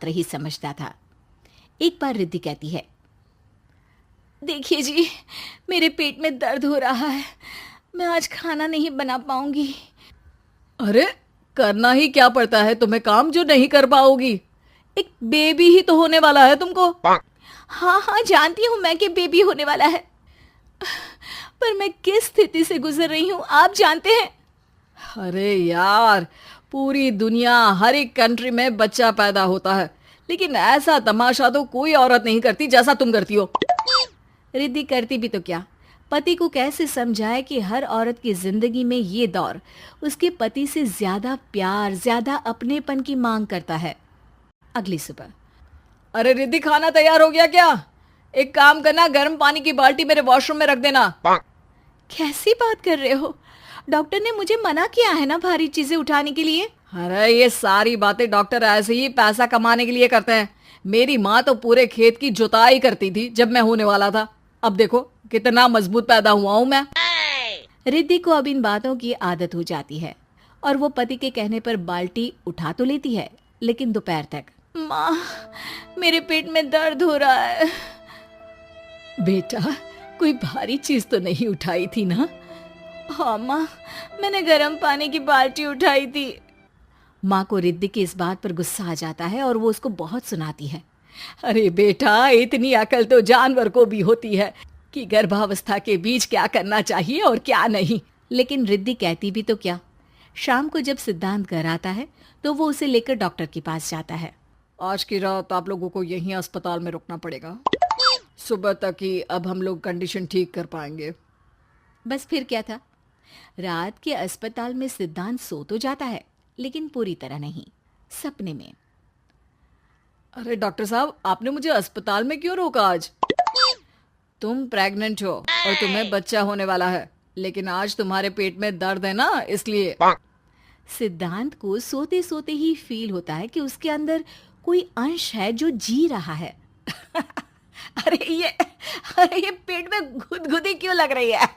ही समझता था। एक बार रिद्धि कहती है, देखिए जी, मेरे पेट में दर्द हो रहा है, मैं आज खाना नहीं बना पाऊंगी। अरे करना ही क्या पड़ता है तुम्हें काम जो नहीं कर पाओगी? एक बेबी ही तो होने वाला है तुमको। हाँ हाँ, जानती हूँ मैं कि बेबी होने वाला है, पर मैं किस स्थिति से गुजर रही हूँ आप जानते हैं। अरे यार, पूरी दुनिया हर एक कंट्री में बच्चा पैदा होता है, लेकिन ऐसा तमाशा तो कोई औरत नहीं करती जैसा तुम करती हो। रिद्धि करती भी तो क्या, पति को कैसे समझाए कि हर औरत की जिंदगी में ये दौर उसके पति से ज्यादा प्यार, ज्यादा अपनेपन की मांग करता है। अगली सुबह, अरे रिद्धि, खाना तैयार हो गया क्या? एक काम करना, गर्म पानी की बाल्टी मेरे वॉशरूम में रख देना। कैसी बात कर रहे हो? डॉक्टर ने मुझे मना किया है ना भारी चीजें उठाने के लिए। अरे ये सारी बातें डॉक्टर ऐसे ही पैसा कमाने के लिए करते हैं। मेरी माँ तो पूरे खेत की जुताई करती थी जब मैं होने वाला था। अब देखो कितना मजबूत पैदा हुआ हूं मैं। रिद्धि को अब इन बातों की आदत हो जाती है और वो पति के कहने पर बाल्टी उठा तो लेती है, लेकिन दोपहर तक, माँ मेरे पेट में दर्द हो रहा है। बेटा, कोई भारी चीज तो नहीं उठाई थी ना? हाँ माँ, मैंने गर्म पानी की बाल्टी उठाई थी। माँ को रिद्धि की इस बात पर गुस्सा आ जाता है और वो उसको बहुत सुनाती है। अरे बेटा, इतनी अकल तो जानवर को भी होती है कि गर्भावस्था के बीच क्या करना चाहिए और क्या नहीं। लेकिन रिद्धि कहती भी तो क्या। शाम को जब सिद्धांत घर आता है तो वो उसे लेकर डॉक्टर के पास जाता है। आज की रात आप लोगों को यहीं अस्पताल में रुकना पड़ेगा, सुबह तक ही अब हम लोग कंडीशन ठीक कर पाएंगे। बस फिर क्या था, रात के अस्पताल में सिद्धांत सो तो जाता है, लेकिन पूरी तरह नहीं, सपने में। अरे डॉक्टर साहब, आपने मुझे अस्पताल में क्यों रोका आज? तुम प्रेग्नेंट हो और तुम्हें बच्चा होने वाला है, लेकिन आज तुम्हारे पेट में दर्द है ना, इसलिए। सिद्धांत को सोते सोते ही फील होता है कि उसके अंदर कोई अंश है जो जी रहा है। अरे ये पेट में गुदगुदी क्यों लग रही है?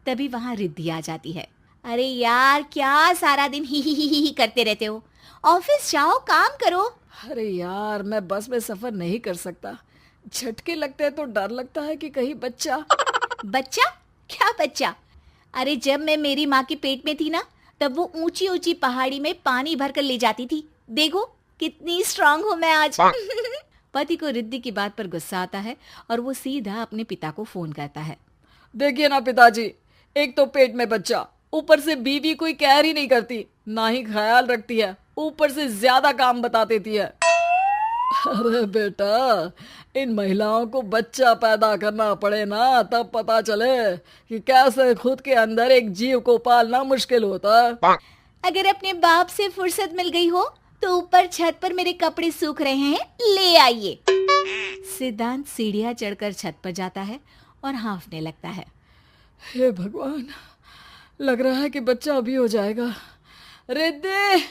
तभी वहां रिद्धि आ जाती है। अरे यार, क्या सारा दिन ही करते रहते हो, ऑफिस जाओ, काम करो। अरे यार, मैं बस में सफर नहीं कर सकता, झटके लगते हैं तो डर लगता है कि कहीं बच्चा। बच्चा? क्या बच्चा? अरे जब मैं मेरी माँ के पेट में थी ना, तब वो ऊंची ऊंची पहाड़ी में पानी भर कर ले जाती थी। देखो कितनी स्ट्रांग हूँ मैं आज। पति को रिद्धि की बात पर गुस्सा आता है और वो सीधा अपने पिता को फोन करता है। देखिए ना पिताजी, एक तो पेट में बच्चा, ऊपर से बीवी कोई केयर ही नहीं करती, ना ही ख्याल रखती है, ऊपर से ज्यादा काम बता देती है। अरे बेटा, इन महिलाओं को बच्चा पैदा करना पड़े ना, तब पता चले कि कैसे खुद के अंदर एक जीव को पालना मुश्किल होता है। अगर अपने बाप से फुर्सत मिल गई हो तो ऊपर छत पर मेरे कपड़े सूख रहे हैं, ले आइए। सिद्धांत सीढ़ियां चढ़कर छत पर जाता है और हाँफने लगता है। हे भगवान, लग रहा है कि बच्चा अभी हो जाएगा। रिद्धि,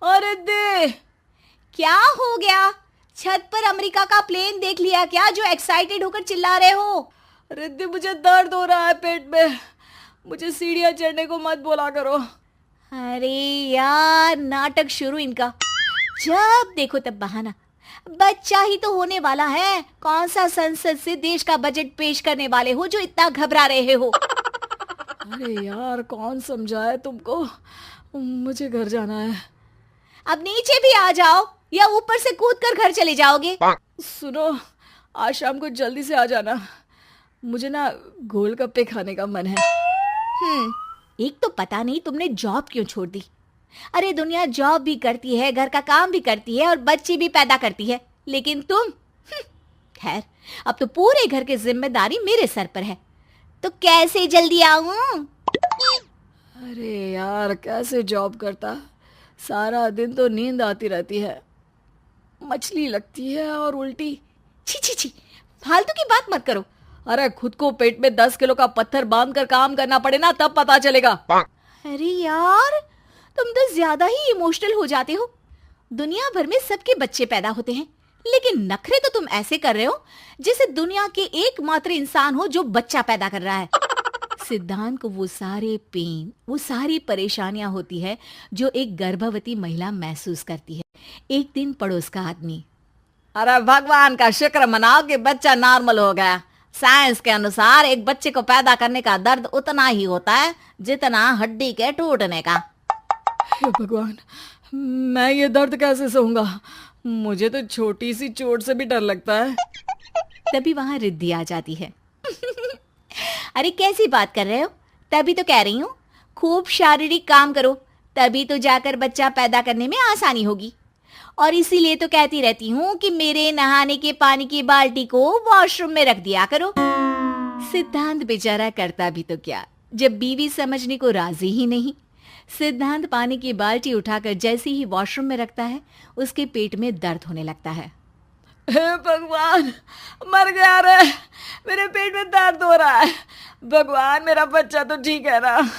और रिद्धि। क्या हो गया? छत पर अमेरिका का प्लेन देख लिया क्या जो एक्साइटेड होकर चिल्ला रहे हो? रिद्धि, मुझे दर्द हो रहा है पेट में, मुझे सीढ़ियां चढ़ने को मत बोला करो। अरे यार, नाटक शुरू इनका, जब देखो तब बहाना। बच्चा ही तो होने वाला है, कौन सा संसद से देश का बजट पेश करने वाले हो जो इतना घबरा रहे हो? अरे यार, कौन समझाए तुमको, मुझे घर जाना है। अब नीचे भी आ जाओ या ऊपर से कूदकर घर चले जाओगे? सुनो, आज शाम को जल्दी से आ जाना, मुझे ना गोलगप्पे खाने का मन है। एक तो पता नहीं तुमने जॉब क्यों छोड़ दी। अरे दुनिया जॉब भी करती है, घर का काम भी करती है और बच्चे भी पैदा करती है, लेकिन तुम, खैर, अब तो पूरे घर की जिम्मेदारी मेरे सर पर है, तो कैसे जल्दी आऊं? अरे यार, कैसे जॉब करता, सारा दिन तो नींद आती रहती है, मछली लगती है और उल्टी। छी छी छी, फालतू की बात मत करो। अरे खुद को पेट में 10 किलो का पत्थर बांध कर काम करना पड़े ना, तब पता चलेगा। अरे यार, तुम तो ज्यादा ही इमोशनल हो जाते हो। दुनिया भर में सबके बच्चे पैदा होते हैं, लेकिन नखरे तो तुम ऐसे कर रहे हो जैसे दुनिया के एकमात्र इंसान हो जो बच्चा पैदा कर रहा है। सिद्धांत को वो सारे पेन, वो सारी परेशानियां होती है जो एक गर्भवती महिला महसूस करती है। एक दिन पड़ोस का आदमी, अरे भगवान का शुक्र मनाओ कि बच्चा नॉर्मल हो गया। साइंस के अनुसार एक बच्चे को पैदा करने का दर्द उतना ही होता है जितना हड्डी के टूटने का। हे भगवान, मैं ये दर्द कैसे सहूंगा? मुझे तो छोटी सी चोट से भी डर लगता है। तभी वहां रिद्धि आ जाती है। अरे कैसी बात कर रहे हो? तभी तो कह रही हूँ, खूब शारीरिक काम करो, तभी तो जाकर बच्चा पैदा करने में आसानी होगी। और इसीलिए तो कहती रहती हूँ कि मेरे नहाने के पानी की बाल्टी को वॉशरूम में रख दिया करो। सिद्धांत बेचारा करता भी तो क्या, जब बीवी समझने को राजी ही नहीं। सिद्धांत पानी की बाल्टी उठाकर जैसे ही वॉशरूम में रखता है, उसके पेट में दर्द होने लगता है। हे भगवान, मर गया रे, मेरे पेट में दर्द हो रहा है। भगवान, मेरा बच्चा तो ठीक है ना?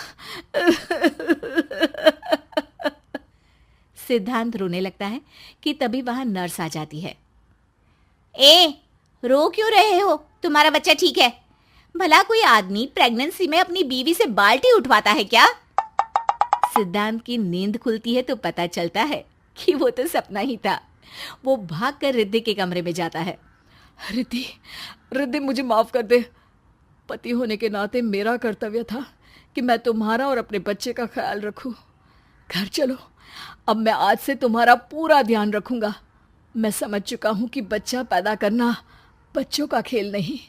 सिद्धांत रोने लगता है कि तभी वहां नर्स आ जाती है। ए, रो क्यों रहे हो? तुम्हारा बच्चा ठीक है। भला कोई आदमी प्रेगनेंसी में अपनी बीवी से बाल्टी उठवाता है क्या? सिद्धांत की नींद खुलती है तो पता चलता है कि वो तो सपना ही था। वो भागकर रिद्धि के कमरे में जाता है। रिद्धि, रिद्धि, मुझे माफ कर दे। पति होने के नाते मेरा कर्तव्य था कि मैं तुम्हारा और अपने बच्चे का ख्याल रखूं। घर चलो, अब मैं आज से तुम्हारा पूरा ध्यान रखूंगा। मैं समझ चुका हूं कि बच्चा पैदा करना बच्चों का खेल नहीं।